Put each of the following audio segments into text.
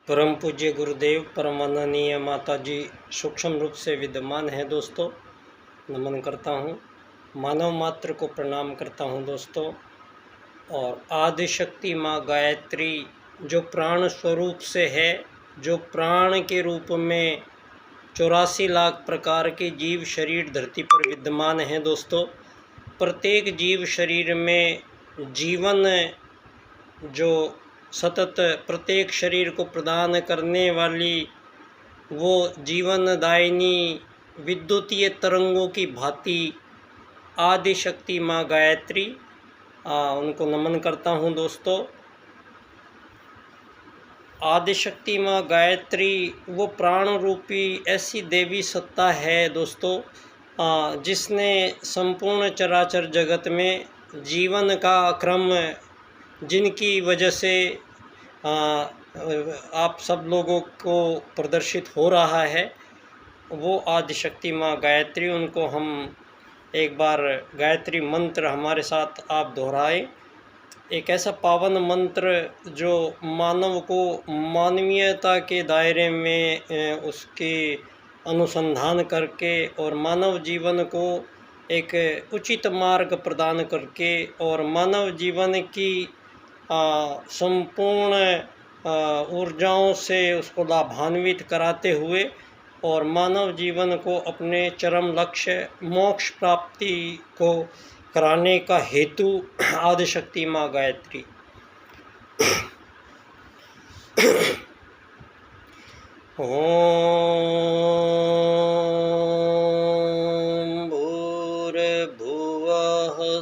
परम पूज्य गुरुदेव परमाननीय माता जी सूक्ष्म रूप से विद्यमान है दोस्तों। नमन करता हूँ, मानव मात्र को प्रणाम करता हूँ दोस्तों। और आदि शक्ति माँ गायत्री जो प्राण स्वरूप से है, जो प्राण के रूप में 84 लाख प्रकार के जीव शरीर धरती पर विद्यमान हैं दोस्तों। प्रत्येक जीव शरीर में जीवन जो सतत प्रत्येक शरीर को प्रदान करने वाली वो जीवनदायिनी विद्युतीय तरंगों की भांति आदि शक्ति माँ गायत्री, उनको नमन करता हूँ दोस्तों। आदि शक्ति माँ गायत्री वो प्राण रूपी ऐसी देवी सत्ता है दोस्तों, जिसने संपूर्ण चराचर जगत में जीवन का क्रम, जिनकी वजह से आप सब लोगों को प्रदर्शित हो रहा है, वो आदिशक्ति माँ गायत्री। उनको हम एक बार गायत्री मंत्र हमारे साथ आप दोहराएं। एक ऐसा पावन मंत्र जो मानव को मानवीयता के दायरे में उसके अनुसंधान करके और मानव जीवन को एक उचित मार्ग प्रदान करके और मानव जीवन की संपूर्ण ऊर्जाओं से उसको लाभान्वित कराते हुए और मानव जीवन को अपने चरम लक्ष्य मोक्ष प्राप्ति को कराने का हेतु आदिशक्ति माँ गायत्री। ओम भूर्भुवः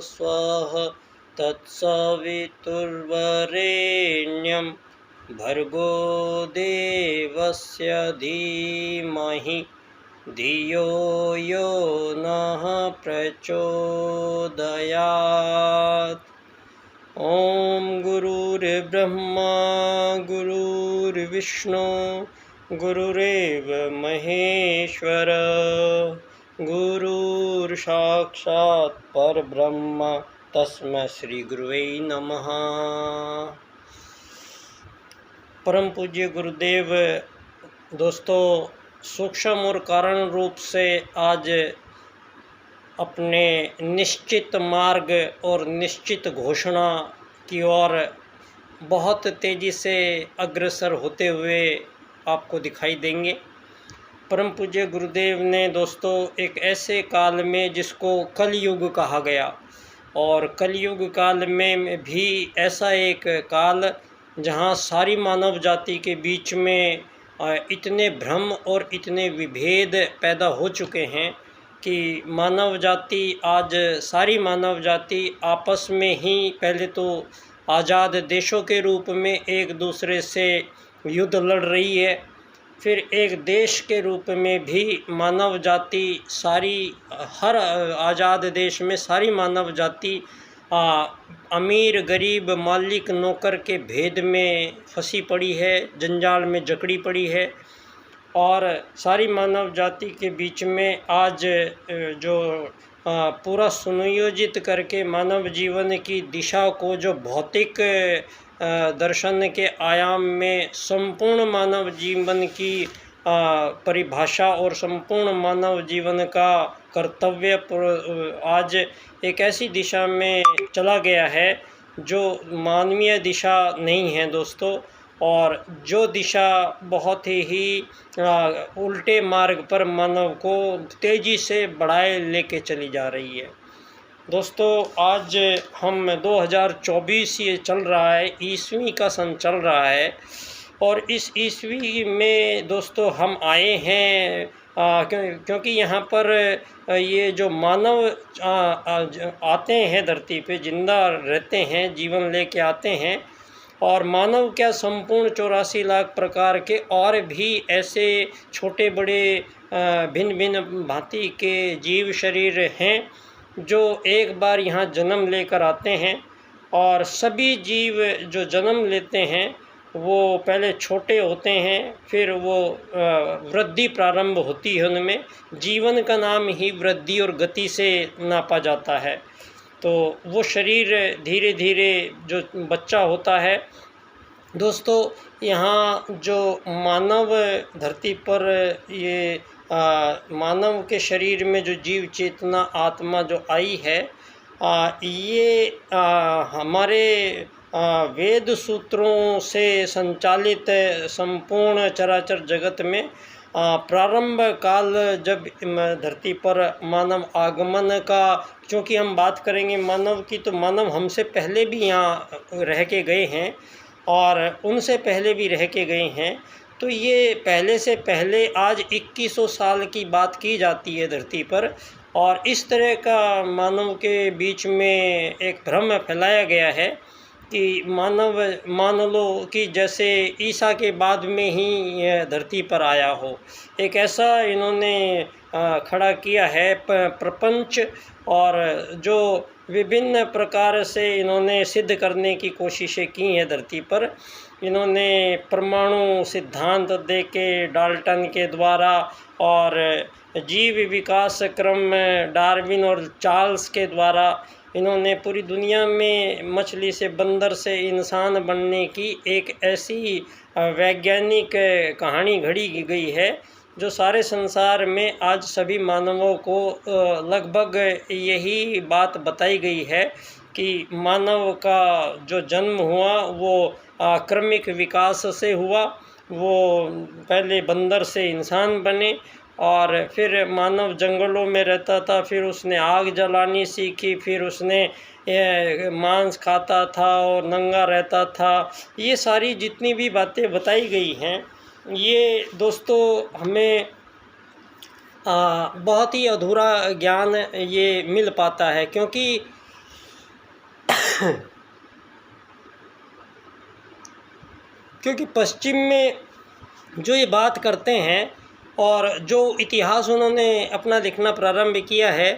स्वः तत्सवितुर्वरेण्यं भर्गो देवस्य धीमहि धियो यो नः प्रचोदयात्। ओम गुरुर्ब्रह्मा गुरुर्विष्णु गुरुरेव महेश्वर गुरुर्साक्षात् परब्रह्म तस्मै श्री गुरुवे नमः। परम पूज्य गुरुदेव दोस्तों, सूक्ष्म और कारण रूप से आज अपने निश्चित मार्ग और निश्चित घोषणा की ओर बहुत तेज़ी से अग्रसर होते हुए आपको दिखाई देंगे। परम पूज्य गुरुदेव ने दोस्तों एक ऐसे काल में जिसको कलयुग कहा गया, और कलयुग काल में भी ऐसा एक काल जहाँ सारी मानव जाति के बीच में इतने भ्रम और इतने विभेद पैदा हो चुके हैं कि मानव जाति आज सारी मानव जाति आपस में ही पहले तो आज़ाद देशों के रूप में एक दूसरे से युद्ध लड़ रही है, फिर एक देश के रूप में भी मानव जाति सारी हर आज़ाद देश में सारी मानव जाति अमीर गरीब मालिक नौकर के भेद में फंसी पड़ी है, जंजाल में जकड़ी पड़ी है। और सारी मानव जाति के बीच में आज जो पूरा सुनियोजित करके मानव जीवन की दिशा को जो भौतिक दर्शन के आयाम में संपूर्ण मानव जीवन की परिभाषा और संपूर्ण मानव जीवन का कर्तव्य आज एक ऐसी दिशा में चला गया है जो मानवीय दिशा नहीं है दोस्तों, और जो दिशा बहुत ही उल्टे मार्ग पर मानव को तेज़ी से बढ़ाए लेके चली जा रही है। दोस्तों आज हम 2024 ये चल रहा है, ईस्वी का सन चल रहा है, और इस ईस्वी में दोस्तों हम आए हैं क्योंकि यहाँ पर ये जो मानव आते हैं धरती पे, जिंदा रहते हैं, जीवन लेके आते हैं, और मानव क्या संपूर्ण 84 लाख प्रकार के और भी ऐसे छोटे बड़े भिन्न भिन्न भांति के जीव शरीर हैं जो एक बार यहाँ जन्म लेकर आते हैं। और सभी जीव जो जन्म लेते हैं वो पहले छोटे होते हैं, फिर वो वृद्धि प्रारंभ होती है उनमें। जीवन का नाम ही वृद्धि और गति से नापा जाता है। तो वो शरीर धीरे धीरे जो बच्चा होता है दोस्तों, यहाँ जो मानव धरती पर ये मानव के शरीर में जो जीव चेतना आत्मा जो आई है, ये हमारे वेद सूत्रों से संचालित संपूर्ण चराचर जगत में प्रारंभ काल जब धरती पर मानव आगमन का, क्योंकि हम बात करेंगे मानव की, तो मानव हमसे पहले भी यहाँ रह के गए हैं और उनसे पहले भी रह के गए हैं। तो ये पहले से पहले आज 2100 साल की बात की जाती है धरती पर, और इस तरह का मानव के बीच में एक भ्रम फैलाया गया है कि मानव, मान लो कि जैसे ईसा के बाद में ही यह धरती पर आया हो। एक ऐसा इन्होंने खड़ा किया है प्रपंच, और जो विभिन्न प्रकार से इन्होंने सिद्ध करने की कोशिशें की हैं धरती पर। इन्होंने परमाणु सिद्धांत दे के डाल्टन के द्वारा, और जीव विकास क्रम डार्विन और चार्ल्स के द्वारा इन्होंने पूरी दुनिया में मछली से बंदर से इंसान बनने की एक ऐसी वैज्ञानिक कहानी घड़ी गई है जो सारे संसार में आज सभी मानवों को लगभग यही बात बताई गई है कि मानव का जो जन्म हुआ वो क्रमिक विकास से हुआ। वो पहले बंदर से इंसान बने, और फिर मानव जंगलों में रहता था, फिर उसने आग जलानी सीखी, फिर उसने मांस खाता था और नंगा रहता था। ये सारी जितनी भी बातें बताई गई हैं, ये दोस्तों हमें बहुत ही अधूरा ज्ञान ये मिल पाता है, क्योंकि पश्चिम में जो ये बात करते हैं और जो इतिहास उन्होंने अपना लिखना प्रारंभ किया है,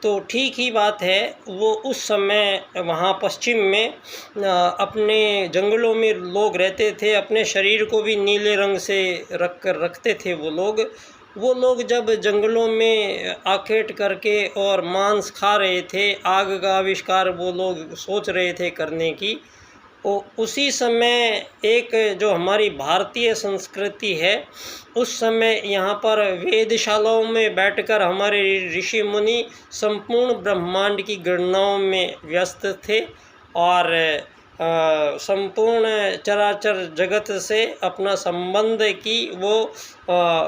तो ठीक ही बात है। वो उस समय वहाँ पश्चिम में अपने जंगलों में लोग रहते थे, अपने शरीर को भी नीले रंग से रखते थे वो लोग जब जंगलों में आखेट करके और मांस खा रहे थे, आग का आविष्कार वो लोग सोच रहे थे करने की, उसी समय एक जो हमारी भारतीय संस्कृति है, उस समय यहाँ पर वेदशालाओं में बैठकर हमारे ऋषि मुनि संपूर्ण ब्रह्मांड की गणनाओं में व्यस्त थे और संपूर्ण चराचर जगत से अपना संबंध की वो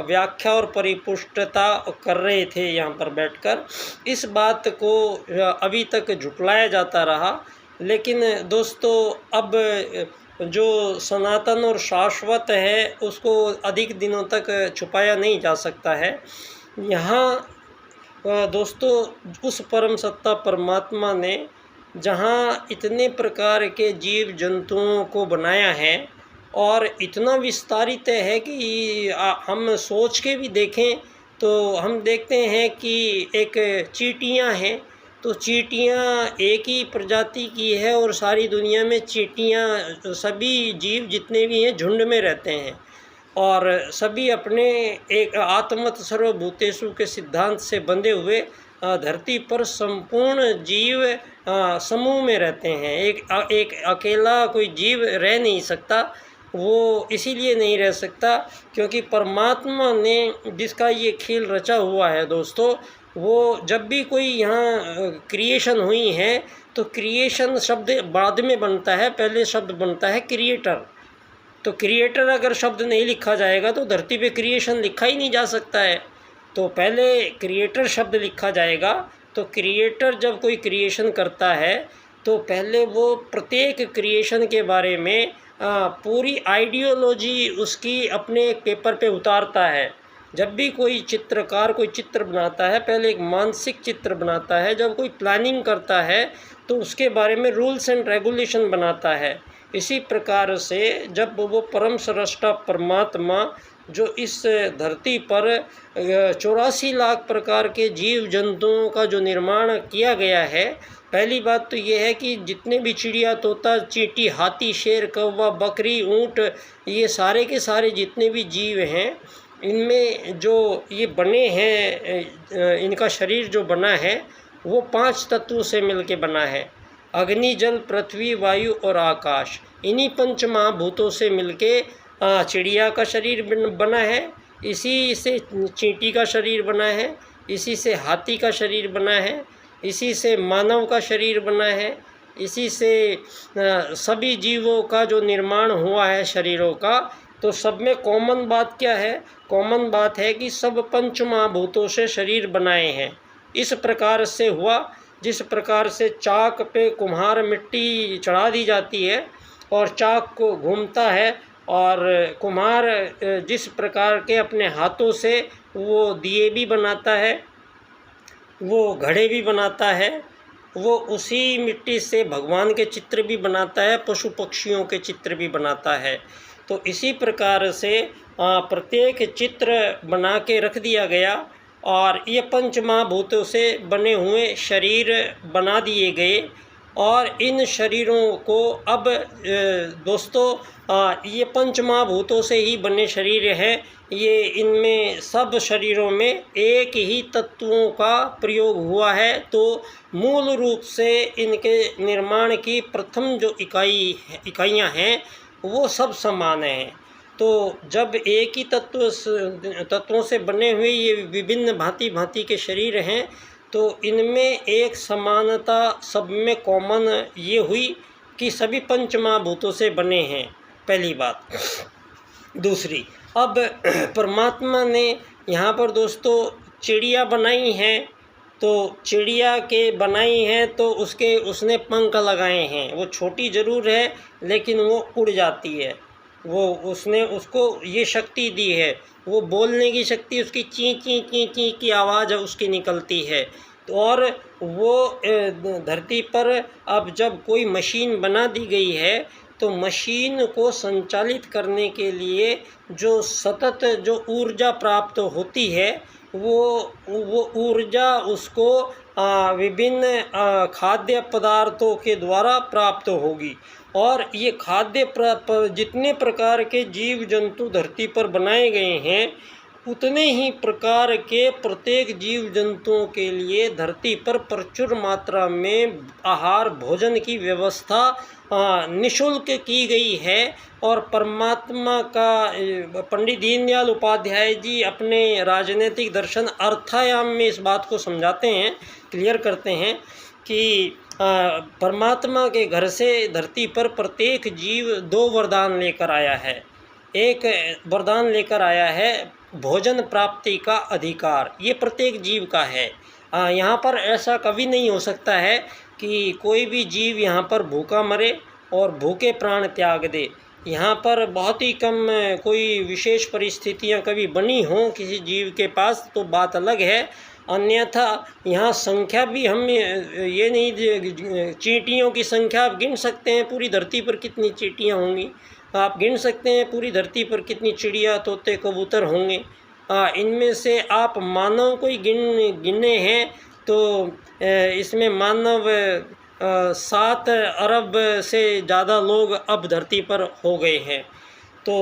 व्याख्या और परिपुष्टता कर रहे थे यहाँ पर बैठकर। इस बात को अभी तक झुटलाया जाता रहा, लेकिन दोस्तों अब जो सनातन और शाश्वत है उसको अधिक दिनों तक छुपाया नहीं जा सकता है। यहाँ दोस्तों उस परम सत्ता परमात्मा ने जहाँ इतने प्रकार के जीव जंतुओं को बनाया है और इतना विस्तारित है कि हम सोच के भी देखें तो हम देखते हैं कि एक चींटियाँ हैं, तो चींटियाँ एक ही प्रजाति की है और सारी दुनिया में चींटियाँ, सभी जीव जितने भी हैं झुंड में रहते हैं और सभी अपने एक आत्मत सर्वभूतेषु के सिद्धांत से बंधे हुए धरती पर संपूर्ण जीव समूह में रहते हैं। एक अकेला कोई जीव रह नहीं सकता। वो इसीलिए नहीं रह सकता क्योंकि परमात्मा ने जिसका ये खेल रचा हुआ है दोस्तों, वो जब भी कोई यहाँ क्रिएशन हुई है तो क्रिएशन शब्द बाद में बनता है, पहले शब्द बनता है क्रिएटर। तो क्रिएटर अगर शब्द नहीं लिखा जाएगा तो धरती पे क्रिएशन लिखा ही नहीं जा सकता है। तो पहले क्रिएटर शब्द लिखा जाएगा। तो क्रिएटर जब कोई क्रिएशन करता है तो पहले वो प्रत्येक क्रिएशन के बारे में पूरी आइडियोलॉजी उसकी अपने एक पेपर पे उतारता है। जब भी कोई चित्रकार कोई चित्र बनाता है पहले एक मानसिक चित्र बनाता है, जब कोई प्लानिंग करता है तो उसके बारे में रूल्स एंड रेगुलेशन बनाता है। इसी प्रकार से जब वो परम सृष्टा परमात्मा जो इस धरती पर 84 लाख प्रकार के जीव जंतुओं का जो निर्माण किया गया है, पहली बात तो ये है कि जितने भी चिड़िया, तोता, चींटी, हाथी, शेर, कौवा, बकरी, ऊँट, ये सारे के सारे जितने भी जीव हैं, इनमें जो ये बने हैं, इनका शरीर जो बना है वो 5 तत्वों से मिलके बना है। अग्नि, जल, पृथ्वी, वायु और आकाश, इन्हीं पंच महाभूतों से मिलके चिड़िया का शरीर बना है, इसी से चींटी का शरीर बना है, इसी से हाथी का शरीर बना है, इसी से मानव का शरीर बना है, इसी से सभी जीवों का जो निर्माण हुआ है शरीरों का। तो सब में कॉमन बात क्या है? कॉमन बात है कि सब पंच महाभूतों से शरीर बनाए हैं। इस प्रकार से हुआ, जिस प्रकार से चाक पे कुम्हार मिट्टी चढ़ा दी जाती है और चाक को घूमता है, और कुम्हार जिस प्रकार के अपने हाथों से वो दिए भी बनाता है, वो घड़े भी बनाता है, वो उसी मिट्टी से भगवान के चित्र भी बनाता है, पशु पक्षियों के चित्र भी बनाता है। तो इसी प्रकार से प्रत्येक चित्र बना के रख दिया गया और ये पंच महाभूतों से बने हुए शरीर बना दिए गए। और इन शरीरों को अब दोस्तों ये पंच महाभूतों से ही बने शरीर हैं। ये इनमें सब शरीरों में एक ही तत्वों का प्रयोग हुआ है। तो मूल रूप से इनके निर्माण की प्रथम जो इकाइयाँ हैं वो सब समान हैं। तो जब एक ही तत्वों से बने हुए ये विभिन्न भांति भांति के शरीर हैं, तो इनमें एक समानता सब में कॉमन ये हुई कि सभी पंच महाभूतों से बने हैं, पहली बात। दूसरी, अब परमात्मा ने यहाँ पर दोस्तों चिड़िया बनाई हैं, तो चिड़िया के बनाई हैं तो उसने पंख लगाए हैं। वो छोटी ज़रूर है लेकिन वो उड़ जाती है। उसने उसको ये शक्ति दी है, वो बोलने की शक्ति, उसकी ची ची ची ची की आवाज़ उसकी निकलती है। तो और वो धरती पर अब जब कोई मशीन बना दी गई है तो मशीन को संचालित करने के लिए जो सतत जो ऊर्जा प्राप्त होती है, वो ऊर्जा उसको विभिन्न खाद्य पदार्थों के द्वारा प्राप्त होगी। और ये जितने प्रकार के जीव जंतु धरती पर बनाए गए हैं, उतने ही प्रकार के प्रत्येक जीव जंतुओं के लिए धरती पर प्रचुर मात्रा में आहार भोजन की व्यवस्था निःशुल्क की गई है। और परमात्मा का पंडित दीनदयाल उपाध्याय जी अपने राजनीतिक दर्शन अर्थायाम में इस बात को समझाते हैं, क्लियर करते हैं कि परमात्मा के घर से धरती पर प्रत्येक जीव 2 वरदान लेकर आया है। एक वरदान लेकर आया है भोजन प्राप्ति का अधिकार, ये प्रत्येक जीव का है। यहाँ पर ऐसा कभी नहीं हो सकता है कि कोई भी जीव यहाँ पर भूखा मरे और भूखे प्राण त्याग दे। यहाँ पर बहुत ही कम कोई विशेष परिस्थितियाँ कभी बनी हों किसी जीव के पास तो बात अलग है, अन्यथा यहाँ संख्या भी हम ये नहीं, चींटियों की संख्या आप गिन सकते हैं पूरी धरती पर कितनी चींटियाँ होंगी, आप गिन सकते हैं पूरी धरती पर कितनी चिड़िया तोते कबूतर होंगे। इनमें से आप मानव को ही गिने हैं तो इसमें मानव 7 अरब से ज़्यादा लोग अब धरती पर हो गए हैं। तो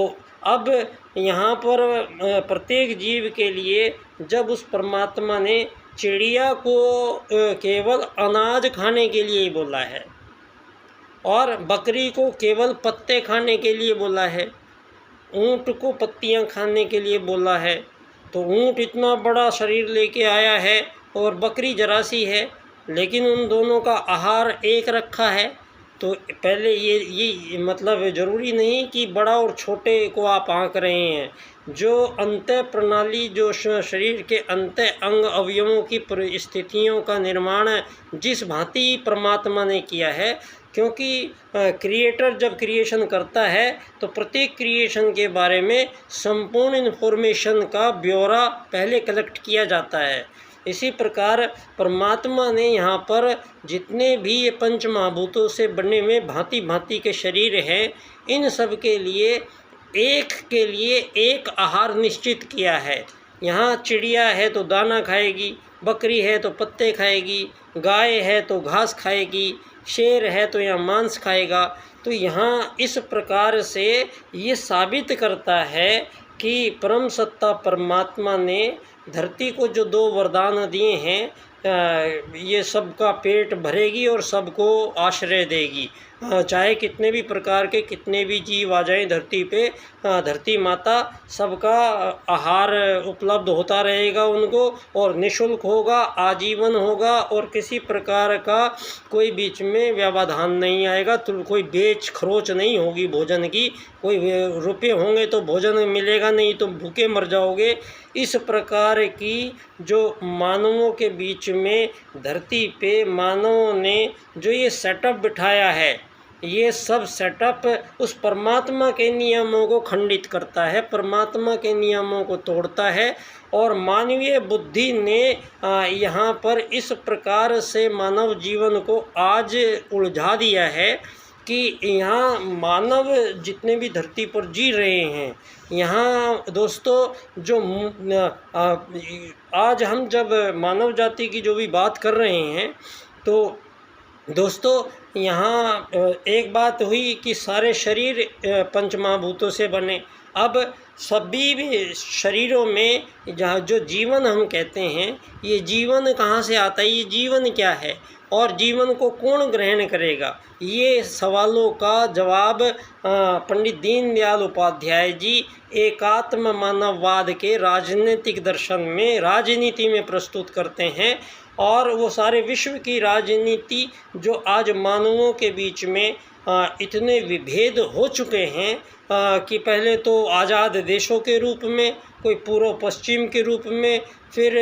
अब यहाँ पर प्रत्येक जीव के लिए जब उस परमात्मा ने चिड़िया को केवल अनाज खाने के लिए ही बोला है और बकरी को केवल पत्ते खाने के लिए बोला है, ऊँट को पत्तियाँ खाने के लिए बोला है, तो ऊँट इतना बड़ा शरीर लेके आया है और बकरी जरा सी है, लेकिन उन दोनों का आहार एक रखा है। तो पहले ये मतलब ज़रूरी नहीं कि बड़ा और छोटे को आप आंक रहे हैं। जो अंत प्रणाली, जो शरीर के अंत अंग अवयवों की स्थितियों का निर्माण जिस भांति परमात्मा ने किया है, क्योंकि क्रिएटर जब क्रिएशन करता है तो प्रत्येक क्रिएशन के बारे में संपूर्ण इन्फॉर्मेशन का ब्यौरा पहले कलेक्ट किया जाता है। इसी प्रकार परमात्मा ने यहाँ पर जितने भी ये पंच महाभूतों से बने हुए भांति भांति के शरीर हैं, इन सब के लिए एक आहार निश्चित किया है। यहाँ चिड़िया है तो दाना खाएगी, बकरी है तो पत्ते खाएगी, गाय है तो घास खाएगी, शेर है तो यहाँ मांस खाएगा। तो यहाँ इस प्रकार से ये साबित करता है कि परम सत्ता परमात्मा ने धरती को जो 2 वरदान दिए हैं, ये सबका पेट भरेगी और सबको आश्रय देगी। चाहे कितने भी प्रकार के कितने भी जीव आ जाएं धरती पे, धरती माता सबका आहार उपलब्ध होता रहेगा उनको, और निःशुल्क होगा, आजीवन होगा, और किसी प्रकार का कोई बीच में व्यवधान नहीं आएगा। तो कोई बेच खरोच नहीं होगी भोजन की, कोई रुपये होंगे तो भोजन मिलेगा, नहीं तो भूखे मर जाओगे। इस प्रकार की जो मानवों के बीच में धरती पे मानवों ने जो ये सेटअप बिठाया है, ये सब सेटअप उस परमात्मा के नियमों को खंडित करता है, परमात्मा के नियमों को तोड़ता है। और मानवीय बुद्धि ने यहाँ पर इस प्रकार से मानव जीवन को आज उलझा दिया है कि यहाँ मानव जितने भी धरती पर जी रहे हैं, यहाँ दोस्तों जो आज हम जब मानव जाति की जो भी बात कर रहे हैं, तो दोस्तों यहाँ एक बात हुई कि सारे शरीर पंच महाभूतों से बने। अब सभी भी शरीरों में जहाँ जो जीवन हम कहते हैं, ये जीवन कहाँ से आता है, ये जीवन क्या है और जीवन को कौन ग्रहण करेगा, ये सवालों का जवाब पंडित दीनदयाल उपाध्याय जी एकात्म मानववाद के राजनीतिक दर्शन में, राजनीति में प्रस्तुत करते हैं। और वो सारे विश्व की राजनीति जो आज मानवों के बीच में इतने विभेद हो चुके हैं कि पहले तो आज़ाद देशों के रूप में, कोई पूर्व पश्चिम के रूप में, फिर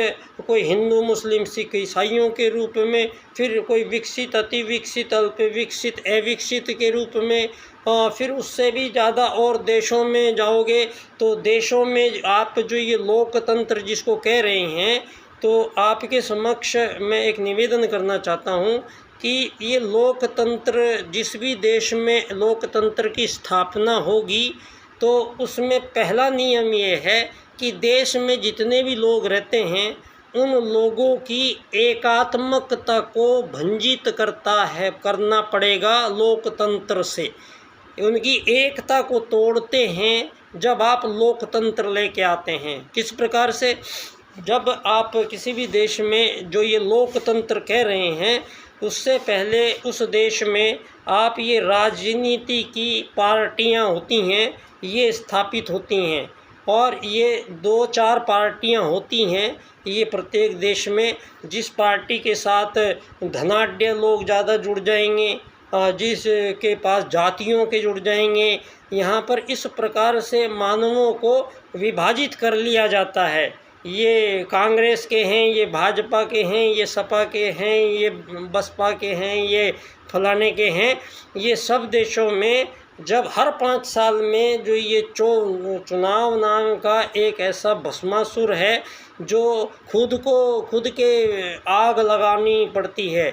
कोई हिंदू मुस्लिम सिख ईसाइयों के रूप में, फिर कोई विकसित अति विकसित अल्प विकसित अविकसित के रूप में, फिर उससे भी ज़्यादा और देशों में जाओगे तो देशों में आप जो ये लोकतंत्र जिसको कह रहे हैं, तो आपके समक्ष मैं एक निवेदन करना चाहता हूँ कि ये लोकतंत्र जिस भी देश में लोकतंत्र की स्थापना होगी, तो उसमें पहला नियम ये है कि देश में जितने भी लोग रहते हैं उन लोगों की एकात्मकता को भंजित करना पड़ेगा लोकतंत्र से। उनकी एकता को तोड़ते हैं जब आप लोकतंत्र लेके आते हैं। किस प्रकार से, जब आप किसी भी देश में जो ये लोकतंत्र कह रहे हैं, उससे पहले उस देश में आप ये राजनीति की पार्टियां होती हैं, ये स्थापित होती हैं, और ये 2-4 पार्टियां होती हैं ये प्रत्येक देश में। जिस पार्टी के साथ धनाढ्य लोग ज़्यादा जुड़ जाएंगे, जिसके पास जातियों के जुड़ जाएंगे, यहाँ पर इस प्रकार से मानवों को विभाजित कर लिया जाता है। ये कांग्रेस के हैं, ये भाजपा के हैं, ये सपा के हैं, ये बसपा के हैं, ये फलाने के हैं। ये सब देशों में जब हर 5 साल में जो ये चुनाव नाम का एक ऐसा भस्मासुर है जो खुद के आग लगानी पड़ती है,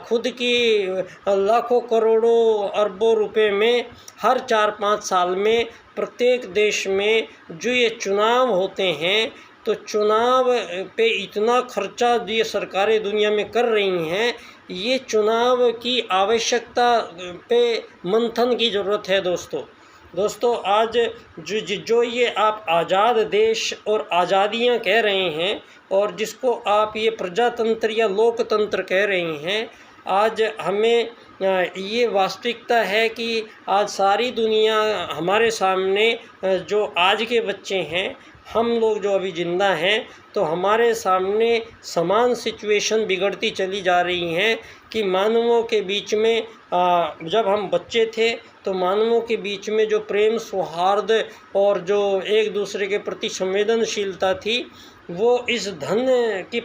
खुद की लाखों करोड़ों अरबों रुपए में हर 4-5 साल में प्रत्येक देश में जो ये चुनाव होते हैं, तो चुनाव पे इतना खर्चा ये सरकारें दुनिया में कर रही हैं, ये चुनाव की आवश्यकता पे मंथन की ज़रूरत है दोस्तों। आज जो ये आप आज़ाद देश और आज़ादियाँ कह रहे हैं, और जिसको आप ये प्रजातंत्र या लोकतंत्र कह रहे हैं, आज हमें ये वास्तविकता है कि आज सारी दुनिया हमारे सामने, जो आज के बच्चे हैं, हम लोग जो अभी ज़िंदा हैं, तो हमारे सामने समान सिचुएशन बिगड़ती चली जा रही हैं कि मानवों के बीच में जब हम बच्चे थे तो मानवों के बीच में जो प्रेम सौहार्द और जो एक दूसरे के प्रति संवेदनशीलता थी, वो इस धन की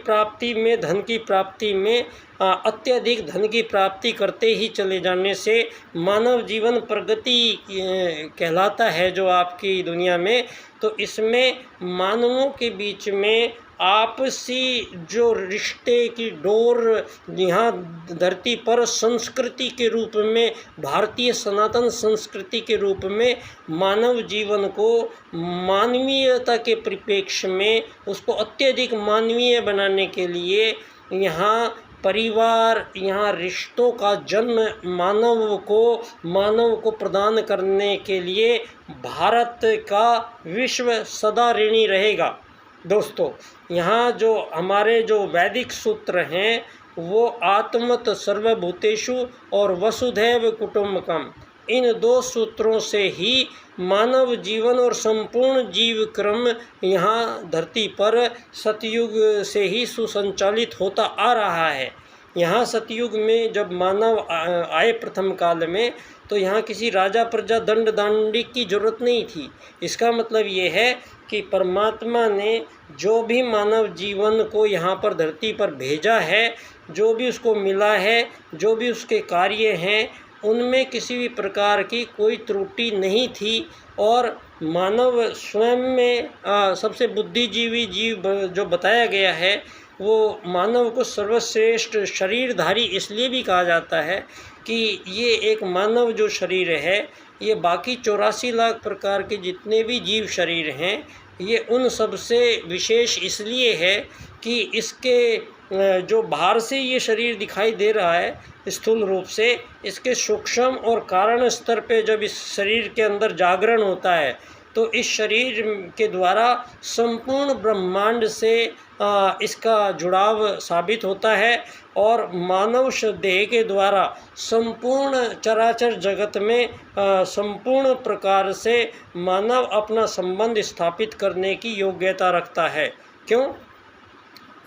प्राप्ति में अत्यधिक धन की प्राप्ति करते ही चले जाने से मानव जीवन प्रगति कहलाता है जो आपकी दुनिया में। तो इसमें मानवों के बीच में आपसी जो रिश्ते की डोर यहाँ धरती पर संस्कृति के रूप में, भारतीय सनातन संस्कृति के रूप में मानव जीवन को मानवीयता के परिप्रेक्ष्य में उसको अत्यधिक मानवीय बनाने के लिए यहाँ परिवार, यहाँ रिश्तों का जन्म मानव को प्रदान करने के लिए भारत का विश्व सदा ऋणी रहेगा। दोस्तों, यहाँ जो हमारे जो वैदिक सूत्र हैं वो आत्मत सर्वभूतेषु और वसुधैव कुटुम्बकम, इन दो सूत्रों से ही मानव जीवन और संपूर्ण जीव क्रम यहाँ धरती पर सतयुग से ही सुसंचालित होता आ रहा है। यहाँ सतयुग में जब मानव आए प्रथम काल में, तो यहाँ किसी राजा प्रजा दंड दांडी की जरूरत नहीं थी। इसका मतलब ये है कि परमात्मा ने जो भी मानव जीवन को यहाँ पर धरती पर भेजा है, जो भी उसको मिला है, जो भी उसके कार्य हैं, उनमें किसी भी प्रकार की कोई त्रुटि नहीं थी। और मानव स्वयं में सबसे बुद्धिजीवी जीव जो बताया गया है, वो मानव को सर्वश्रेष्ठ शरीरधारी इसलिए भी कहा जाता है कि ये एक मानव जो शरीर है, ये बाकी 84 लाख प्रकार के जितने भी जीव शरीर हैं, ये उन सब से विशेष इसलिए है कि इसके जो बाहर से ये शरीर दिखाई दे रहा है स्थूल रूप से, इसके सूक्ष्म और कारण स्तर पे जब इस शरीर के अंदर जागरण होता है, तो इस शरीर के द्वारा संपूर्ण ब्रह्मांड से इसका जुड़ाव साबित होता है। और मानव देह के द्वारा संपूर्ण चराचर जगत में संपूर्ण प्रकार से मानव अपना संबंध स्थापित करने की योग्यता रखता है। क्यों?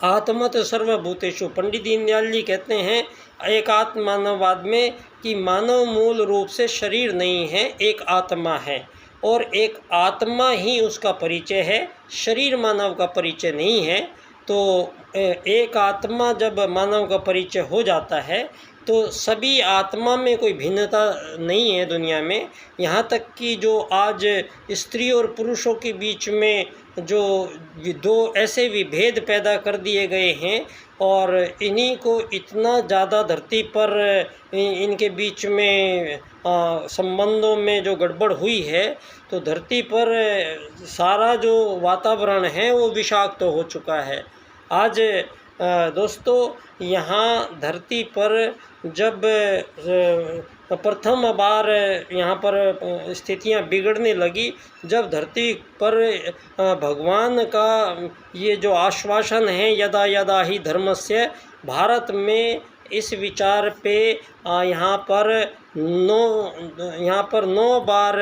आत्मत सर्वभूतेषु। पंडित दीनदयाल जी कहते हैं एकात्म मानववाद में कि मानव मूल रूप से शरीर नहीं है, एक आत्मा है, और एक आत्मा ही उसका परिचय है, शरीर मानव का परिचय नहीं है। तो एक आत्मा जब मानव का परिचय हो जाता है, तो सभी आत्मा में कोई भिन्नता नहीं है दुनिया में। यहाँ तक कि जो आज स्त्री और पुरुषों के बीच में जो दो ऐसे विभेद पैदा कर दिए गए हैं, और इन्हीं को इतना ज़्यादा धरती पर इनके बीच में संबंधों में जो गड़बड़ हुई है, तो धरती पर सारा जो वातावरण है वो विषाक्त हो चुका है। आज दोस्तों, यहाँ धरती पर जब प्रथम बार यहाँ पर स्थितियाँ बिगड़ने लगी, जब धरती पर भगवान का ये जो आश्वासन है यदा यदा ही धर्मस्य, भारत में इस विचार पे यहाँ पर 9 बार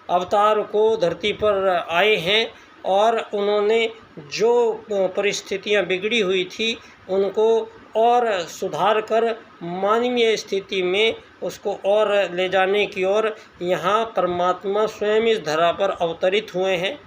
अवतार को धरती पर आए हैं, और उन्होंने जो परिस्थितियाँ बिगड़ी हुई थी उनको और सुधार कर मानवीय स्थिति में उसको और ले जाने की ओर यहाँ परमात्मा स्वयं इस धरा पर अवतरित हुए हैं।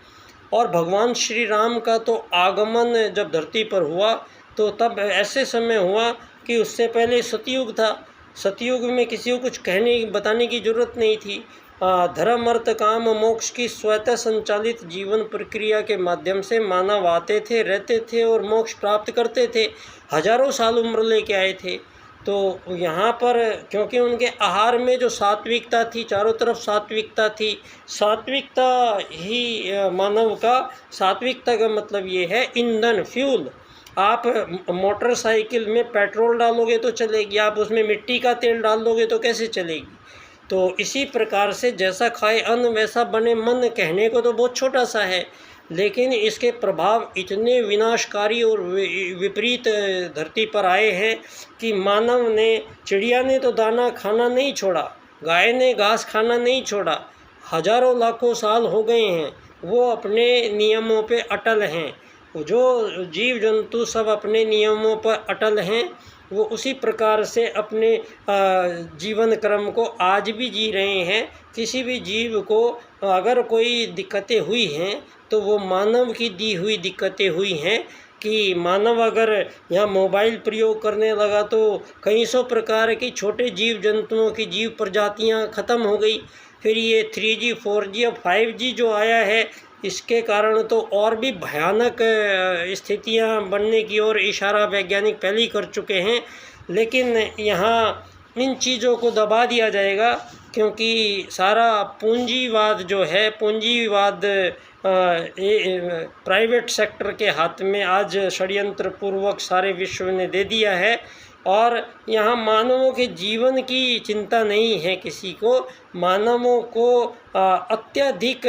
और भगवान श्री राम का तो आगमन जब धरती पर हुआ, तो तब ऐसे समय हुआ कि उससे पहले सतयुग था। सतयुग में किसी को कुछ कहने बताने की ज़रूरत नहीं थी। धर्म अर्थ काम मोक्ष की स्वतः संचालित जीवन प्रक्रिया के माध्यम से मानव आते थे, रहते थे और मोक्ष प्राप्त करते थे। हजारों साल उम्र लेके आए थे। तो यहाँ पर क्योंकि उनके आहार में जो सात्विकता थी, चारों तरफ सात्विकता थी, सात्विकता ही मानव का, सात्विकता का मतलब ये है ईंधन, फ्यूल। आप मोटरसाइकिल में पेट्रोल डालोगे तो चलेगी, आप उसमें मिट्टी का तेल डाल दोगे तो कैसे चलेगी। तो इसी प्रकार से जैसा खाए अन्न वैसा बने मन, कहने को तो बहुत छोटा सा है, लेकिन इसके प्रभाव इतने विनाशकारी और विपरीत धरती पर आए हैं कि मानव ने, चिड़िया ने तो दाना खाना नहीं छोड़ा, गाय ने घास खाना नहीं छोड़ा, हजारों लाखों साल हो गए हैं, वो अपने नियमों पे अटल हैं। जो जीव जंतु सब अपने नियमों पर अटल हैं, वो उसी प्रकार से अपने जीवन क्रम को आज भी जी रहे हैं। किसी भी जीव को अगर कोई दिक्कतें हुई हैं, तो वो मानव की दी हुई दिक्कतें हुई हैं कि मानव अगर यहाँ मोबाइल प्रयोग करने लगा तो कई सौ प्रकार की छोटे जीव जंतुओं की जीव प्रजातियाँ ख़त्म हो गई। फिर ये 3G 4G और 5G जो आया है, इसके कारण तो और भी भयानक स्थितियां बनने की ओर इशारा वैज्ञानिक पहले ही कर चुके हैं। लेकिन यहाँ इन चीज़ों को दबा दिया जाएगा, क्योंकि सारा पूंजीवाद जो है, पूंजीवाद प्राइवेट सेक्टर के हाथ में आज षड्यंत्र पूर्वक सारे विश्व ने दे दिया है। और यहाँ मानवों के जीवन की चिंता नहीं है किसी को। मानवों को अत्यधिक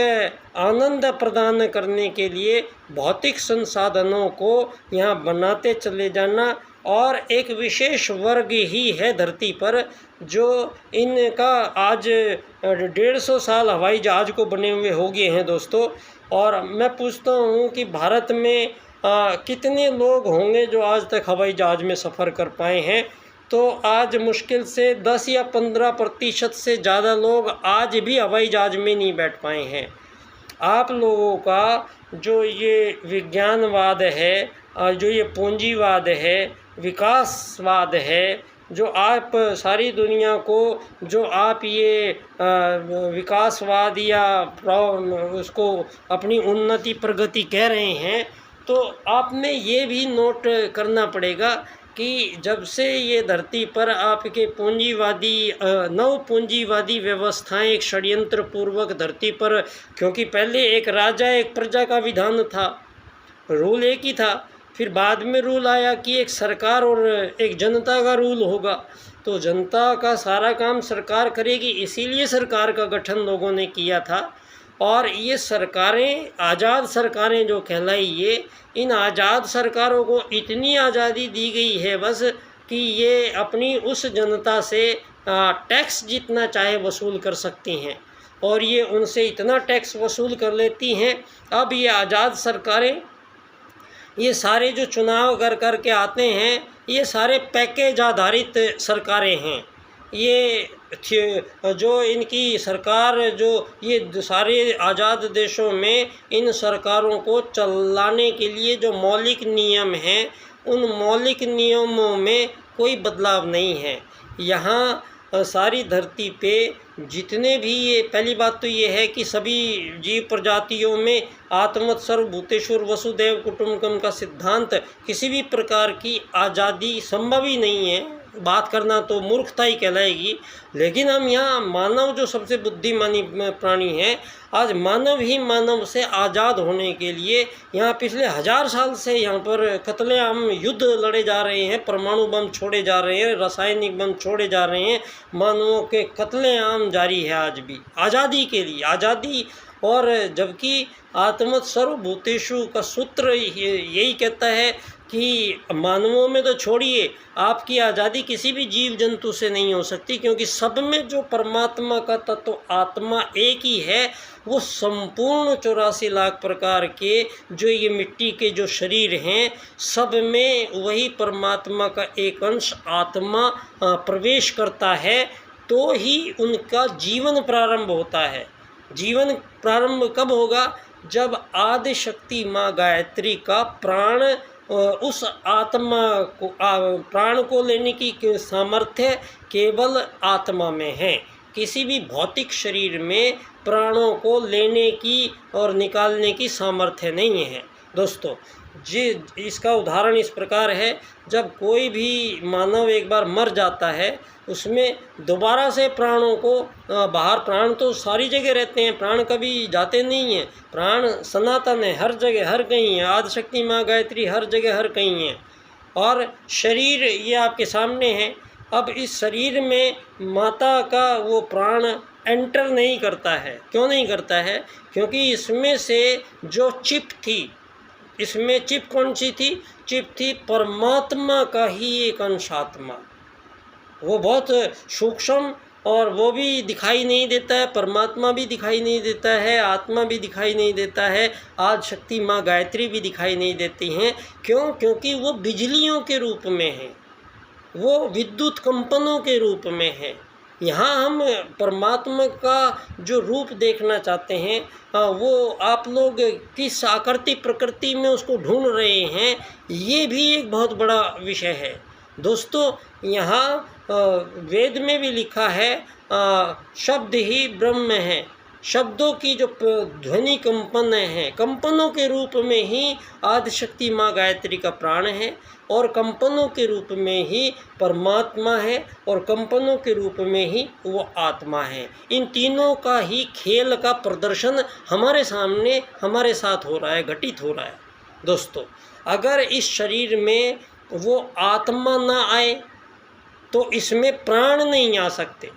आनंद प्रदान करने के लिए भौतिक संसाधनों को यहाँ बनाते चले जाना, और एक विशेष वर्ग ही है धरती पर जो इनका आज 150 साल हवाई जहाज़ को बने हुए हो गए हैं दोस्तों। और मैं पूछता हूँ कि भारत में कितने लोग होंगे जो आज तक हवाई जहाज़ में सफ़र कर पाए हैं। तो आज मुश्किल से 10 या 15% से ज़्यादा लोग आज भी हवाई जहाज़ में नहीं बैठ पाए हैं। आप लोगों का जो ये विज्ञानवाद है, जो ये पूंजीवाद है, विकासवाद है, जो आप सारी दुनिया को जो आप ये विकासवाद या उसको अपनी उन्नति प्रगति कह रहे हैं, तो आपने ये भी नोट करना पड़ेगा कि जब से ये धरती पर आपके पूंजीवादी नव पूंजीवादी व्यवस्थाएं एक षड्यंत्र पूर्वक धरती पर, क्योंकि पहले एक राजा एक प्रजा का विधान था, रूल एक ही था, फिर बाद में रूल आया कि एक सरकार और एक जनता का रूल होगा। तो जनता का सारा काम सरकार करेगी, इसीलिए सरकार का गठन लोगों ने किया था। और ये सरकारें, आज़ाद सरकारें जो कहलाई, ये इन आज़ाद सरकारों को इतनी आज़ादी दी गई है बस कि ये अपनी उस जनता से टैक्स जितना चाहे वसूल कर सकती हैं, और ये उनसे इतना टैक्स वसूल कर लेती हैं। अब ये आज़ाद सरकारें, ये सारे जो चुनाव कर के आते हैं, ये सारे पैकेज आधारित सरकारें हैं। ये जो इनकी सरकार, जो ये सारे आज़ाद देशों में इन सरकारों को चलाने के लिए जो मौलिक नियम हैं, उन मौलिक नियमों में कोई बदलाव नहीं है। यहाँ सारी धरती पे जितने भी, ये पहली बात तो ये है कि सभी जीव प्रजातियों में आत्मत सर्वभूतेषु वसुदैव कुटुम्बकम का सिद्धांत, किसी भी प्रकार की आज़ादी संभव ही नहीं है। बात करना तो मूर्खता ही कहलाएगी। लेकिन हम यहाँ मानव जो सबसे बुद्धिमानी प्राणी है, आज मानव ही मानव से आज़ाद होने के लिए यहाँ पिछले 1000 साल से यहाँ पर कत्लेआम युद्ध लड़े जा रहे हैं, परमाणु बम छोड़े जा रहे हैं, रासायनिक बम छोड़े जा रहे हैं, मानवों के कत्लेआम जारी है आज भी आज़ादी के लिए। आज़ादी, और जबकि आत्मत सर्वभूतेषु का सूत्र यही कहता है कि मानवों में तो छोड़िए, आपकी आज़ादी किसी भी जीव जंतु से नहीं हो सकती, क्योंकि सब में जो परमात्मा का तत्व आत्मा एक ही है। वो संपूर्ण 84 लाख प्रकार के जो ये मिट्टी के जो शरीर हैं, सब में वही परमात्मा का एक अंश आत्मा प्रवेश करता है, तो ही उनका जीवन प्रारंभ होता है। जीवन प्रारंभ कब होगा? जब आदि शक्ति माँ गायत्री का प्राण, उस आत्मा को, प्राण को लेने की सामर्थ्य केवल आत्मा में है। किसी भी भौतिक शरीर में प्राणों को लेने की और निकालने की सामर्थ्य नहीं है दोस्तों। जी, इसका उदाहरण इस प्रकार है, जब कोई भी मानव एक बार मर जाता है, उसमें दोबारा से प्राणों को बाहर, प्राण तो सारी जगह रहते हैं, प्राण कभी जाते नहीं हैं, प्राण सनातन है, हर जगह हर कहीं है, आदिशक्ति माँ गायत्री हर जगह हर कहीं है। और शरीर ये आपके सामने है। अब इस शरीर में माता का वो प्राण एंटर नहीं करता है। क्यों नहीं करता है? क्योंकि इसमें से जो चिप थी, इसमें चिप कौन सी थी? चिप थी परमात्मा का ही एक अंश आत्मा। वो बहुत सूक्ष्म, और वो भी दिखाई नहीं देता है, परमात्मा भी दिखाई नहीं देता है, आत्मा भी दिखाई नहीं देता है, आदि शक्ति माँ गायत्री भी दिखाई नहीं देती हैं। क्यों? क्योंकि वो बिजलियों के रूप में है, वो विद्युत कंपनों के रूप में है। यहाँ हम परमात्मा का जो रूप देखना चाहते हैं, वो आप लोग किस आकृति प्रकृति में उसको ढूंढ रहे हैं, ये भी एक बहुत बड़ा विषय है दोस्तों। यहाँ वेद में भी लिखा है, शब्द ही ब्रह्म है। शब्दों की जो ध्वनि कंपन है, कंपनों के रूप में ही आदिशक्ति माँ गायत्री का प्राण है, और कंपनों के रूप में ही परमात्मा है, और कंपनों के रूप में ही वो आत्मा है। इन तीनों का ही खेल का प्रदर्शन हमारे सामने, हमारे साथ हो रहा है, घटित हो रहा है दोस्तों। अगर इस शरीर में वो आत्मा ना आए, तो इसमें प्राण नहीं आ सकते।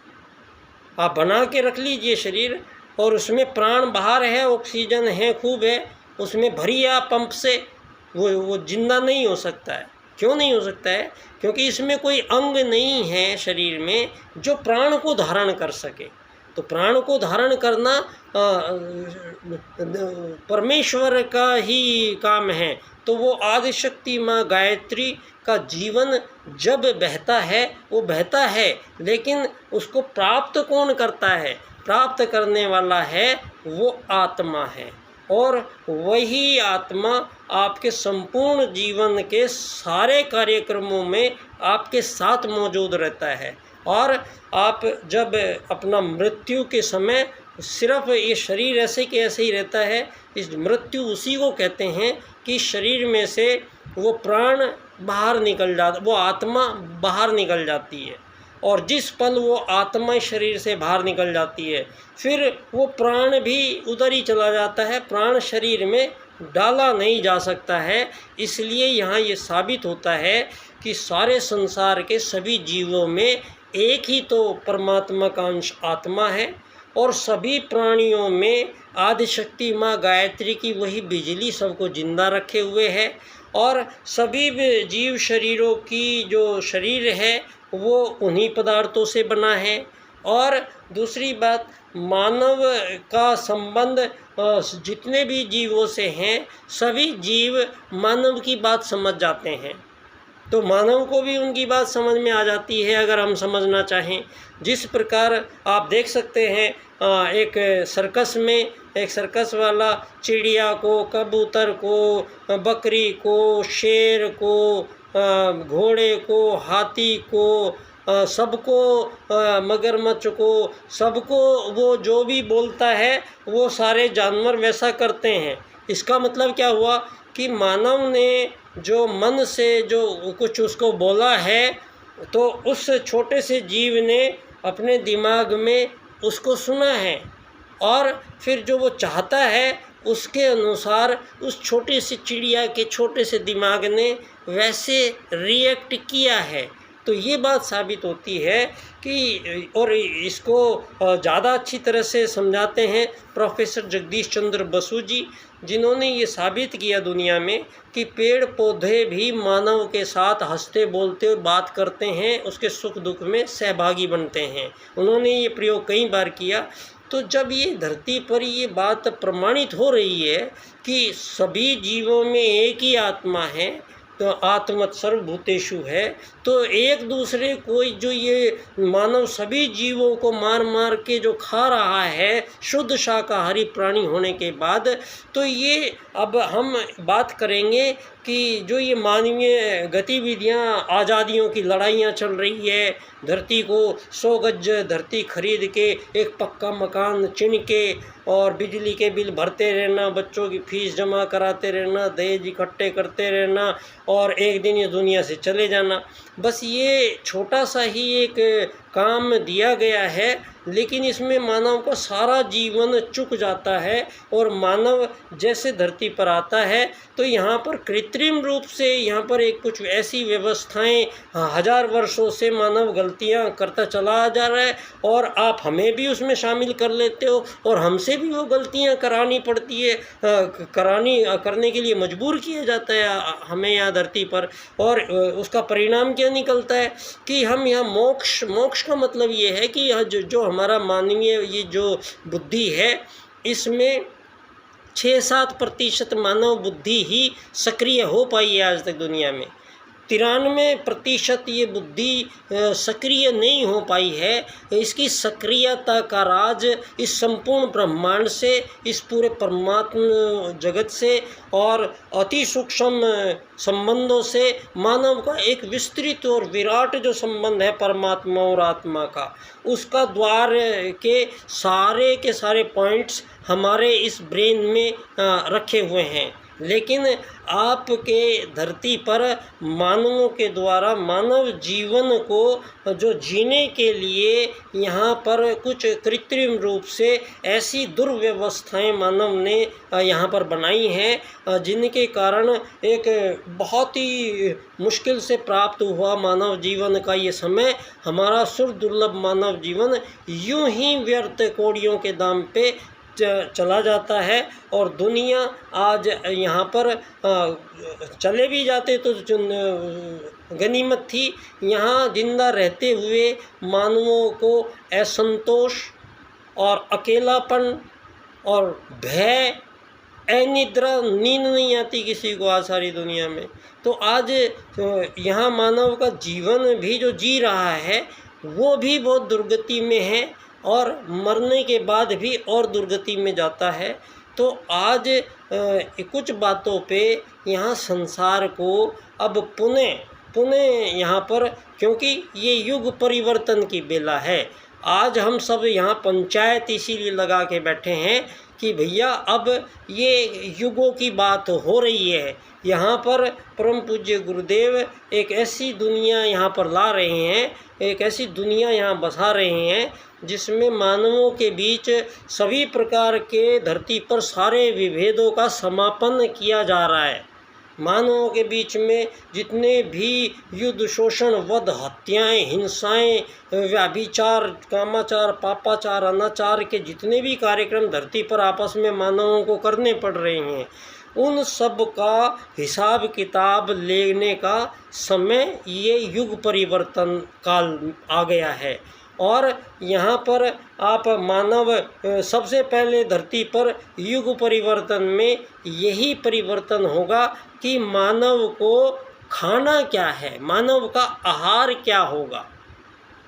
आप बना के रख लीजिए शरीर और उसमें प्राण बाहर है, ऑक्सीजन है, खूब है, उसमें भरिए आप पंप से, वो जिंदा नहीं हो सकता है। क्यों नहीं हो सकता है? क्योंकि इसमें कोई अंग नहीं है शरीर में जो प्राण को धारण कर सके। तो प्राण को धारण करना परमेश्वर का ही काम है। तो वो आदिशक्ति माँ गायत्री का जीवन जब बहता है वो बहता है, लेकिन उसको प्राप्त कौन करता है? प्राप्त करने वाला है वो आत्मा है, और वही आत्मा आपके संपूर्ण जीवन के सारे कार्यक्रमों में आपके साथ मौजूद रहता है। और आप जब अपना मृत्यु के समय सिर्फ ये शरीर ऐसे के ऐसे ही रहता है, इस मृत्यु उसी को कहते हैं कि शरीर में से वो प्राण बाहर निकल जाता, वो आत्मा बाहर निकल जाती है, और जिस पल वो आत्मा शरीर से बाहर निकल जाती है फिर वो प्राण भी उधर ही चला जाता है, प्राण शरीर में डाला नहीं जा सकता है। इसलिए यहाँ ये साबित होता है कि सारे संसार के सभी जीवों में एक ही तो परमात्मा का अंश आत्मा है, और सभी प्राणियों में आदिशक्ति माँ गायत्री की वही बिजली सबको जिंदा रखे हुए है, और सभी जीव शरीरों की जो शरीर है वो उन्हीं पदार्थों से बना है। और दूसरी बात, मानव का संबंध जितने भी जीवों से हैं, सभी जीव मानव की बात समझ जाते हैं, तो मानव को भी उनकी बात समझ में आ जाती है अगर हम समझना चाहें। जिस प्रकार आप देख सकते हैं एक सर्कस में एक सर्कस वाला चिड़िया को, कबूतर को, बकरी को, शेर को, घोड़े को, हाथी को, सबको, मगरमच्छ को, सबको वो जो भी बोलता है वो सारे जानवर वैसा करते हैं। इसका मतलब क्या हुआ कि मानव ने जो मन से जो कुछ उसको बोला है, तो उस छोटे से जीव ने अपने दिमाग में उसको सुना है, और फिर जो वो चाहता है उसके अनुसार उस छोटी सी चिड़िया के छोटे से दिमाग ने वैसे रिएक्ट किया है। तो ये बात साबित होती है कि, और इसको ज़्यादा अच्छी तरह से समझाते हैं प्रोफेसर जगदीश चंद्र बसु जी, जिन्होंने ये साबित किया दुनिया में कि पेड़ पौधे भी मानव के साथ हंसते बोलते बात करते हैं, उसके सुख दुख में सहभागी बनते हैं। उन्होंने ये प्रयोग कई बार किया। तो जब ये धरती पर ये बात प्रमाणित हो रही है कि सभी जीवों में एक ही आत्मा है, तो आत्मत सर्वभूतेषु है, तो एक दूसरे को जो ये मानव सभी जीवों को मार मार के जो खा रहा है शुद्ध शाकाहारी प्राणी होने के बाद, तो ये अब हम बात करेंगे कि जो ये मानवीय गतिविधियां, आज़ादियों की लड़ाइयां चल रही है, धरती को 100 गज धरती खरीद के एक पक्का मकान चिन के और बिजली के बिल भरते रहना, बच्चों की फीस जमा कराते रहना, दहेज इकट्ठे करते रहना और एक दिन ये दुनिया से चले जाना, बस ये छोटा सा ही एक काम दिया गया है, लेकिन इसमें मानव का सारा जीवन चुक जाता है। और मानव जैसे धरती पर आता है तो यहाँ पर कृत्रिम रूप से यहाँ पर एक कुछ ऐसी व्यवस्थाएं 1000 वर्षों से मानव गलतियाँ करता चला जा रहा है, और आप हमें भी उसमें शामिल कर लेते हो और हमसे भी वो गलतियाँ करानी पड़ती है, करने के लिए मजबूर किया जाता है हमें यहाँ धरती पर। और उसका परिणाम क्या निकलता है कि हम यहाँ मोक्ष का मतलब ये है कि यह जो हमारा मानवीय ये जो बुद्धि है, इसमें 6-7% मानव बुद्धि ही सक्रिय हो पाई है आज तक दुनिया में। 93% ये बुद्धि सक्रिय नहीं हो पाई है। इसकी सक्रियता का राज इस संपूर्ण ब्रह्मांड से, इस पूरे परमात्मा जगत से और अति सूक्ष्म संबंधों से, मानव का एक विस्तृत और विराट जो संबंध है परमात्मा और आत्मा का, उसका द्वार के सारे पॉइंट्स हमारे इस ब्रेन में रखे हुए हैं। लेकिन आपके धरती पर मानवों के द्वारा मानव जीवन को जो जीने के लिए यहाँ पर कुछ कृत्रिम रूप से ऐसी दुर्व्यवस्थाएं मानव ने यहाँ पर बनाई हैं, जिनके कारण एक बहुत ही मुश्किल से प्राप्त हुआ मानव जीवन का ये समय, हमारा सुर दुर्लभ मानव जीवन यूं ही व्यर्थ कौड़ियों के दाम पे चला जाता है। और दुनिया आज यहाँ पर चले भी जाते तो गनीमत थी। यहाँ जिंदा रहते हुए मानवों को असंतोष और अकेलापन और भय, अनिद्रा, नींद नहीं आती किसी को आज सारी दुनिया में। तो आज यहाँ मानव का जीवन भी जो जी रहा है वो भी बहुत दुर्गति में है और मरने के बाद भी और दुर्गति में जाता है। तो आज कुछ बातों पे यहाँ संसार को अब पुनः यहाँ पर, क्योंकि ये युग परिवर्तन की बेला है। आज हम सब यहाँ पंचायत इसीलिए लगा के बैठे हैं कि भैया अब ये युगों की बात हो रही है। यहाँ पर परम पूज्य गुरुदेव एक ऐसी दुनिया यहाँ पर ला रहे हैं, एक ऐसी दुनिया यहाँ बसा रहे हैं जिसमें मानवों के बीच सभी प्रकार के धरती पर सारे विभेदों का समापन किया जा रहा है। मानवों के बीच में जितने भी युद्ध, शोषण, वध, हत्याएं, हिंसाएं, व्याभिचार, कामाचार, पापाचार, अनाचार के जितने भी कार्यक्रम धरती पर आपस में मानवों को करने पड़ रहे हैं, उन सब का हिसाब किताब लेने का समय ये युग परिवर्तन काल आ गया है। और यहाँ पर आप मानव सबसे पहले धरती पर युग परिवर्तन में यही परिवर्तन होगा कि मानव को खाना क्या है, मानव का आहार क्या होगा।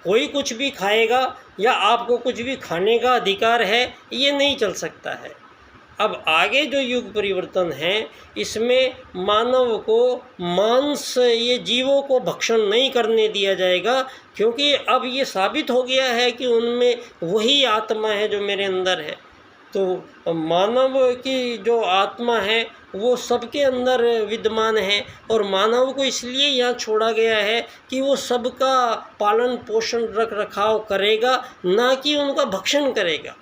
कोई कुछ भी खाएगा या आपको कुछ भी खाने का अधिकार है, ये नहीं चल सकता है। अब आगे जो युग परिवर्तन है इसमें मानव को मांस, ये जीवों को भक्षण नहीं करने दिया जाएगा, क्योंकि अब ये साबित हो गया है कि उनमें वही आत्मा है जो मेरे अंदर है। तो मानव की जो आत्मा है वो सबके अंदर विद्यमान है और मानव को इसलिए यहाँ छोड़ा गया है कि वो सबका पालन पोषण रख रखाव करेगा, ना कि उनका भक्षण करेगा।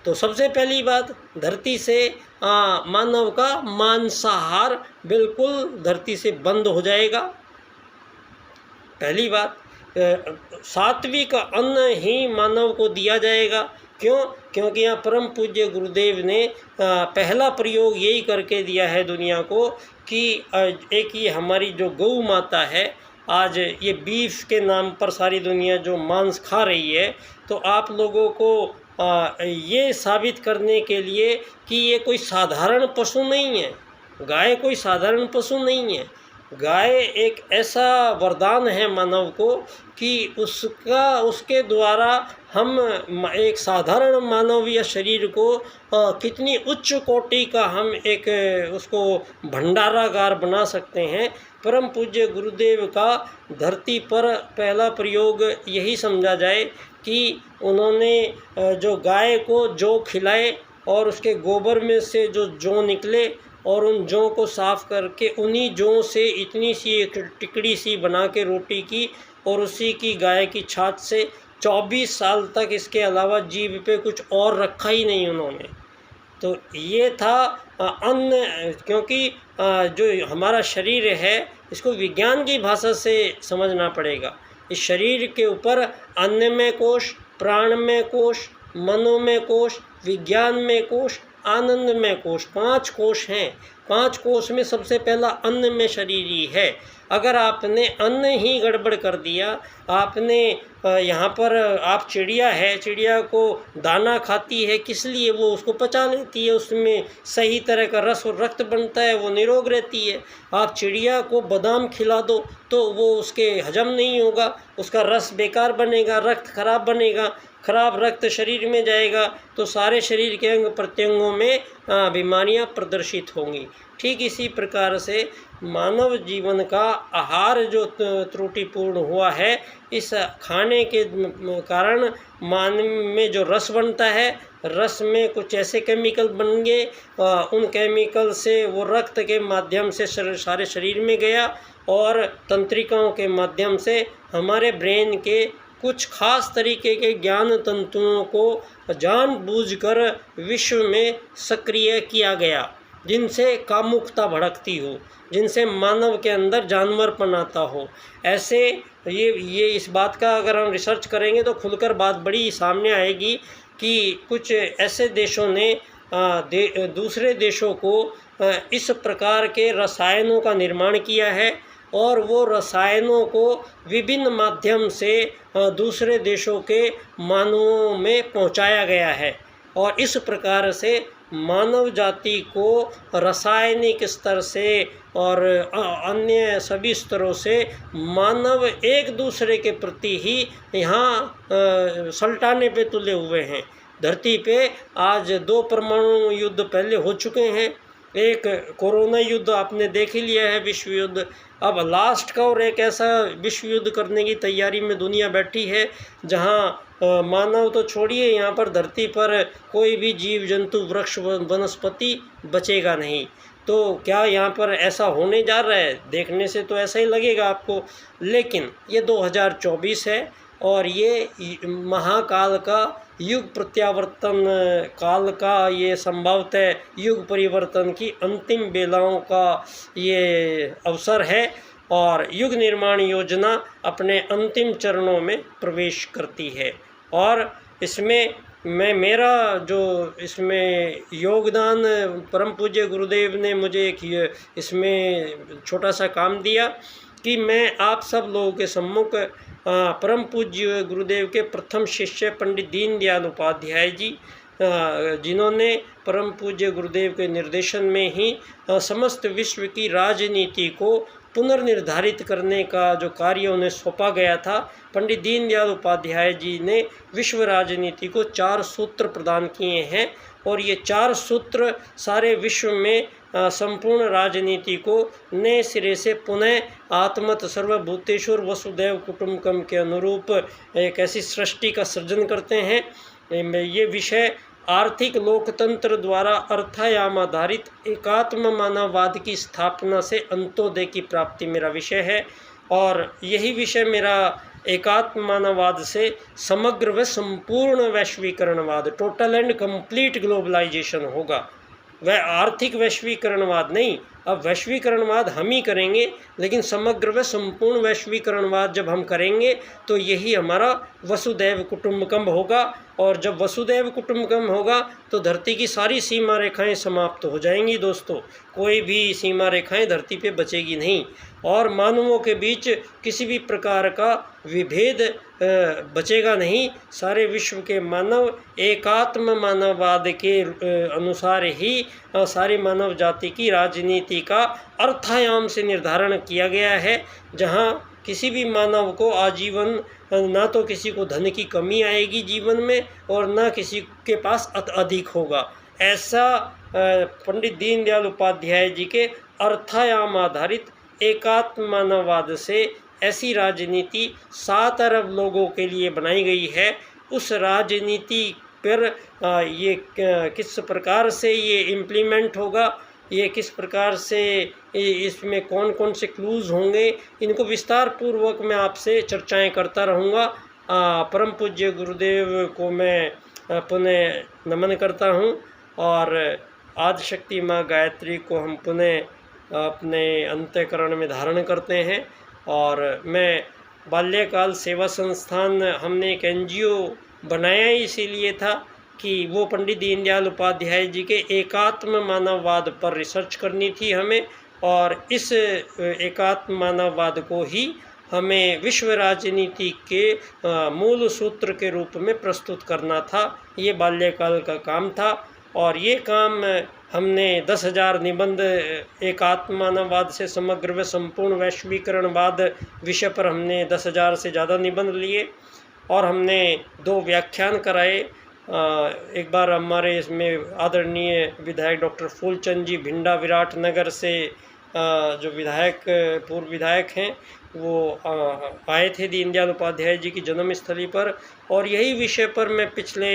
तो सबसे पहली बात, धरती से मानव का मांसाहार बिल्कुल धरती से बंद हो जाएगा। पहली बात, सात्विक अन्न ही मानव को दिया जाएगा। क्यों? क्योंकि यहाँ परम पूज्य गुरुदेव ने पहला प्रयोग यही करके दिया है दुनिया को कि एक ये हमारी जो गौ माता है, आज ये बीफ के नाम पर सारी दुनिया जो मांस खा रही है, तो आप लोगों को ये साबित करने के लिए कि ये कोई साधारण पशु नहीं है, गाय कोई साधारण पशु नहीं है। गाय एक ऐसा वरदान है मानव को कि उसके द्वारा हम एक साधारण मानवीय शरीर को कितनी उच्च कोटि का हम एक उसको भंडारागार बना सकते हैं। परम पूज्य गुरुदेव का धरती पर पहला प्रयोग यही समझा जाए कि उन्होंने जो गाय को जौ खिलाए और उसके गोबर में से जो जौ निकले और उन जौ को साफ़ करके उन्हीं जौ से इतनी सी एक टिकड़ी सी बना के रोटी की और उसी की गाय की छाछ से 24 साल तक इसके अलावा जीभ पे कुछ और रखा ही नहीं उन्होंने। तो ये था अन्न, क्योंकि जो हमारा शरीर है इसको विज्ञान की भाषा से समझना पड़ेगा। इस शरीर के ऊपर अन्नमय कोश, प्राणमय कोश, मनोमय कोश, विज्ञान में कोश, आनंदमय कोश, 5 कोश हैं। 5 कोश में सबसे पहला अन्न में शरीर ही है। अगर आपने अन्न ही गड़बड़ कर दिया, आपने यहाँ पर आप चिड़िया है, चिड़िया को दाना खाती है किस लिए? वो उसको पचा लेती है, उसमें सही तरह का रस और रक्त बनता है, वो निरोग रहती है। आप चिड़िया को बादाम खिला दो तो वो उसके हजम नहीं होगा, उसका रस बेकार बनेगा, रक्त खराब बनेगा। खराब रक्त शरीर में जाएगा तो सारे शरीर के अंग प्रत्यंगों में बीमारियां प्रदर्शित होंगी। ठीक इसी प्रकार से मानव जीवन का आहार जो त्रुटिपूर्ण हुआ है, इस खाने के कारण मानव में जो रस बनता है, रस में कुछ ऐसे केमिकल बन गए, उन केमिकल से वो रक्त के माध्यम से सारे शरीर में गया और तंत्रिकाओं के माध्यम से हमारे ब्रेन के कुछ खास तरीके के ज्ञान तंतुओं को जानबूझकर विश्व में सक्रिय किया गया, जिनसे कामुकता भड़कती हो, जिनसे मानव के अंदर जानवरपन आता हो। ऐसे ये इस बात का अगर हम रिसर्च करेंगे तो खुलकर बात बड़ी सामने आएगी कि कुछ ऐसे देशों ने दूसरे देशों को इस प्रकार के रसायनों का निर्माण किया है और वो रसायनों को विभिन्न माध्यम से दूसरे देशों के मानवों में पहुंचाया गया है और इस प्रकार से मानव जाति को रासायनिक स्तर से और अन्य सभी स्तरों से मानव एक दूसरे के प्रति ही यहाँ सल्टाने पे तुले हुए हैं। धरती पे आज 2 परमाणु युद्ध पहले हो चुके हैं, एक कोरोना युद्ध आपने देख ही लिया है, विश्व युद्ध। अब लास्ट का और एक ऐसा विश्व युद्ध करने की तैयारी में दुनिया बैठी है जहाँ मानव तो छोड़िए, यहाँ पर धरती पर कोई भी जीव जंतु वृक्ष वनस्पति बचेगा नहीं। तो क्या यहाँ पर ऐसा होने जा रहा है? देखने से तो ऐसा ही लगेगा आपको, लेकिन ये 2024 है और ये महाकाल का युग प्रत्यावर्तन काल का, ये संभवतः युग परिवर्तन की अंतिम बेलाओं का ये अवसर है और युग निर्माण योजना अपने अंतिम चरणों में प्रवेश करती है। और इसमें मेरा जो इसमें योगदान परम पूज्य गुरुदेव ने मुझे एक इसमें छोटा सा काम दिया कि मैं आप सब लोगों के सम्मुख परम पूज्य गुरुदेव के प्रथम शिष्य पंडित दीनदयाल उपाध्याय जी, जिन्होंने परम पूज्य गुरुदेव के निर्देशन में ही समस्त विश्व की राजनीति को पुनर्निर्धारित करने का जो कार्य उन्हें सौंपा गया था, पंडित दीनदयाल उपाध्याय जी ने विश्व राजनीति को 4 सूत्र प्रदान किए हैं और ये 4 सूत्र सारे विश्व में संपूर्ण राजनीति को नए सिरे से पुनः आत्मत सर्वभूतेषु वसुदैव कुटुंबकम के अनुरूप एक ऐसी सृष्टि का सृजन करते हैं। ये विषय आर्थिक लोकतंत्र द्वारा अर्थायाम आधारित एकात्म मानववाद की स्थापना से अंत्योदय की प्राप्ति मेरा विषय है और यही विषय मेरा एकात्म मानववाद से समग्र व संपूर्ण वैश्वीकरणवाद, टोटल एंड कंप्लीट ग्लोबलाइजेशन होगा। वह आर्थिक वैश्वीकरणवाद नहीं, अब वैश्वीकरणवाद हम ही करेंगे, लेकिन समग्र व संपूर्ण वैश्वीकरणवाद जब हम करेंगे तो यही हमारा वसुदैव कुटुंबकम होगा और जब वसुदैव कुटुंबकम होगा तो धरती की सारी सीमा रेखाएं समाप्त हो जाएंगी दोस्तों, कोई भी सीमा रेखाएं धरती पे बचेगी नहीं और मानवों के बीच किसी भी प्रकार का विभेद बचेगा नहीं। सारे विश्व के मानव एकात्म मानववाद के अनुसार ही सारी मानव जाति की राजनीति का अर्थायाम से निर्धारण किया गया है, जहाँ किसी भी मानव को आजीवन ना तो किसी को धन की कमी आएगी जीवन में और ना किसी के पास अधिक होगा। ऐसा पंडित दीनदयाल उपाध्याय जी के अर्थायाम आधारित एकात्म मानववाद से ऐसी राजनीति 7 अरब लोगों के लिए बनाई गई है। उस राजनीति पर ये किस प्रकार से ये इम्प्लीमेंट होगा, ये किस प्रकार से इसमें कौन कौन से क्लूज़ होंगे, इनको विस्तार पूर्वक मैं आपसे चर्चाएं करता रहूँगा। परम पूज्य गुरुदेव को मैं पुनः नमन करता हूँ और आदिशक्ति माँ गायत्री को हम पुनः अपने अंतःकरण में धारण करते हैं। और मैं बाल्यकाल सेवा संस्थान हमने एक NGO बनाया इसीलिए था कि वो पंडित दीनदयाल उपाध्याय जी के एकात्म मानववाद पर रिसर्च करनी थी हमें और इस एकात्म मानववाद को ही हमें विश्व राजनीति के मूल सूत्र के रूप में प्रस्तुत करना था। ये बाल्यकाल का काम था और ये काम हमने 10,000 निबंध एकात्म मानववाद से समग्र व संपूर्ण वैश्वीकरणवाद विषय पर हमने 10,000 से ज़्यादा निबंध लिए और हमने 2 व्याख्यान कराए। एक बार हमारे इसमें आदरणीय विधायक डॉक्टर फूलचंद जी भिंडा विराटनगर से जो विधायक पूर्व विधायक हैं वो आए थे दीनदयाल उपाध्याय जी की जन्मस्थली पर, और यही विषय पर मैं पिछले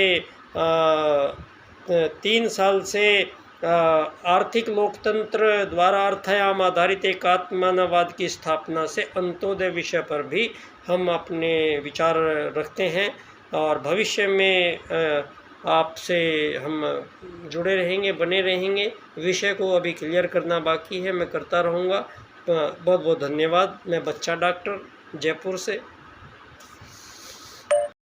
3 साल से आर्थिक लोकतंत्र द्वारा अर्थायाम आधारित एकात्ममानवाद की स्थापना से अंत्योदय विषय पर भी हम अपने विचार रखते हैं, और भविष्य में आपसे हम जुड़े रहेंगे, बने रहेंगे। विषय को अभी क्लियर करना बाकी है, मैं करता रहूँगा। बहुत बहुत धन्यवाद। मैं बच्चा डॉक्टर, जयपुर से।